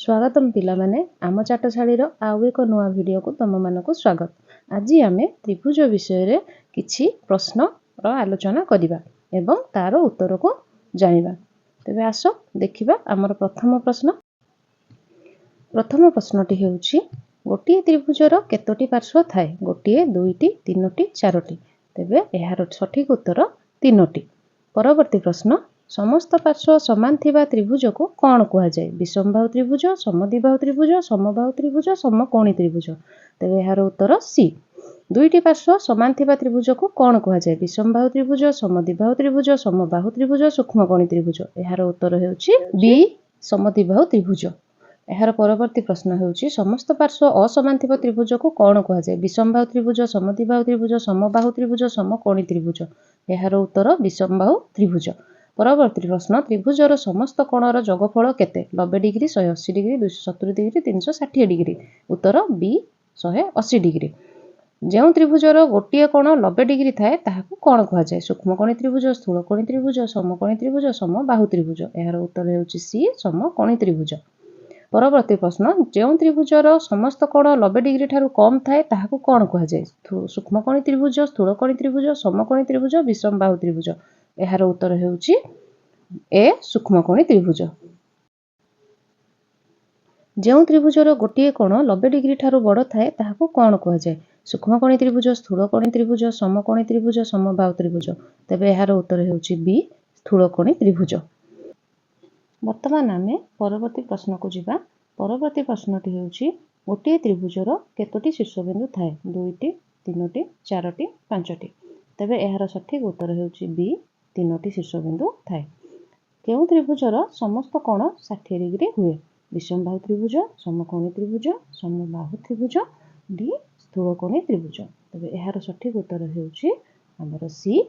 स्वागतम पिलामाने आम चाटशाळीर आउ एक नुआ वीडियो को तुम मानक स्वागत। आज आम त्रिभुज विषय रे किछि प्रश्न आलोचना करिबा एवं तार उत्तर को जानिबा। तेबे आसो देखिबा आमर प्रथम प्रश्नटी हेउछि गोटिए त्रिभुजर केतोटी पार्श्व थाए? गोटिए, दुईटी, तीनोटी, चारोटी। तेबे एहार सठिक उत्तर तीनोटी। परवर्ती प्रश्न समस्त पार्श्व समान थिबा त्रिभुज को कौन कहा जाए? विषमबाहु त्रिभुज, समद्विबाहु त्रिभुज, समबाहु त्रिभुज, समकोणी त्रिभुज। तेबे एहार उत्तर सी। दुईटी पार्श्व समान थिबा त्रिभुज को कौन कहा जाए? विषमबाहु त्रिभुज, समद्विबाहु त्रिभुज, समबाहु त्रिभुज, सूक्ष्मकोणी त्रिभुज। एहार उत्तर हेउछि बी समद्विबाहु त्रिभुज। एहार परवर्ती प्रश्न हेउछि समस्त पार्श्व असमान थिबा त्रिभुज को कौन कहा जाए? विषमबाहु त्रिभुज, समद्विबाहु त्रिभुज, समबाहु त्रिभुज, समकोणी त्रिभुज। एहार उत्तर विषमबाहु त्रिभुज। परवर्ती प्रश्न त्रिभुजर समस्त कोणर जोगफल केते? 90 डिग्री, 180 डिग्री, 270 डिग्री, 360 डिग्री। उत्तर बी 180 डिग्री। जो त्रिभुजर गोटे कोण 90 डिग्री थाए ताहाकू कौन कहा जाए? सूक्ष्मकोणी त्रिभुज, स्थूलकोणी त्रिभुज, समकोणी त्रिभुज, समबाहु त्रिभुज। एहार उत्तर हेउछि सी समकोणी त्रिभुज। परवर्ती प्रश्न जो त्रिभुजर समस्त कोण 90 डिग्री ठारू कम थाए ताहाकू कौन कहा जाए? सूक्ष्मकोणी त्रिभुज, स्थूलकोणी त्रिभुज, समकोणी त्रिभुज, विषमबाहु त्रिभुज। एहार उत्तर हेउछि ए सूक्ष्मकोणी त्रिभुज। जो त्रिभुजर गोटे कोण 90 डिग्री ठारू बड़ थाए ताहाकू कौन कहा जाए? सूक्ष्मकोणी त्रिभुज, स्थूलकोणी त्रिभुज, समकोणी त्रिभुज, समबाहु त्रिभुज। तेबे एहार उत्तर हेउछि बी स्थूलकोणी त्रिभुज। वर्तमान आमे परवर्ती प्रश्न को जिबा। परवर्ती प्रश्नटी हेउछि गोटे त्रिभुजर केतोटी शीर्षबिंदु थाए? दुईटी, तीनोटी, चारोटी, पांचटी। तेबे एहार सठिक उत्तर हेउछि बी तीनोटी शीर्षबिंदु थाए। केउ त्रिभुजर समस्त कोण 60 डिग्री हुए? विषमबाहु त्रिभुज, समकोणी त्रिभुज, समबाहु त्रिभुज, डी स्थूलकोणी त्रिभुज। तेबे एहार सठिक उत्तर हेउछि हमर सी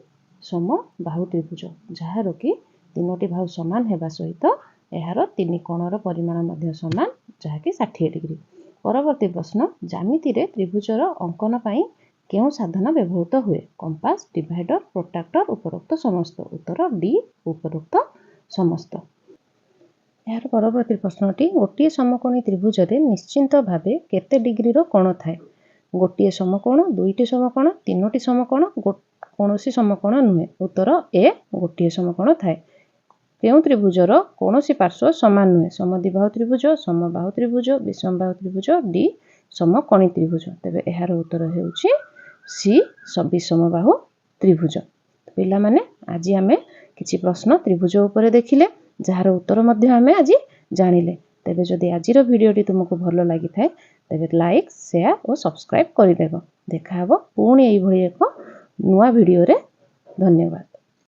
समबाहु त्रिभुज, जहार कि तीनोटी बाहु समान हेबा सहित एहार तीन कोणर परिमाण मध्य समान, जहा कि 60 डिग्री। परवर्ती प्रश्न ज्यामिति रे त्रिभुजर अंकन पई केउ साधन व्यवहृत हुए? कंपास, डिवाइडर, प्रोट्रैक्टर, उपरोक्त समस्त। उत्तर डी उपरोक्त समस्त। एहार परवर्ती प्रश्नटी गोटे समकोणी त्रिभुज रे निश्चिंत भावे केते डिग्री रो कोण थाए? गोटे समकोण, दुईटी समकोण, तीनोटी समकोण, कोनोसी समकोण नुहे। उत्तर ए गोटे समकोण थाए। केउ त्रिभुजर कोनोसी पार्श्व समान नुहे? समद्विबाहु त्रिभुज, समबाहु त्रिभुज, विषमबाहु त्रिभुज, डी समकोणी त्रिभुज। तेबे एहार उत्तर हेउछि सी विषमबाहु त्रिभुज। पिला माने आज आमे किछि प्रश्न त्रिभुज उपरे देखिले, जहार उत्तर मध्य आमे आज जानिले। तेबे जदि आजिर भिडियोटी तुमको भलो लागि थाए तेबे लाइक, शेयर और सब्सक्राइब करिदेबो। देखा हबो पुणी एई भଳି एक नुआ भिडियो रे। धन्यवाद।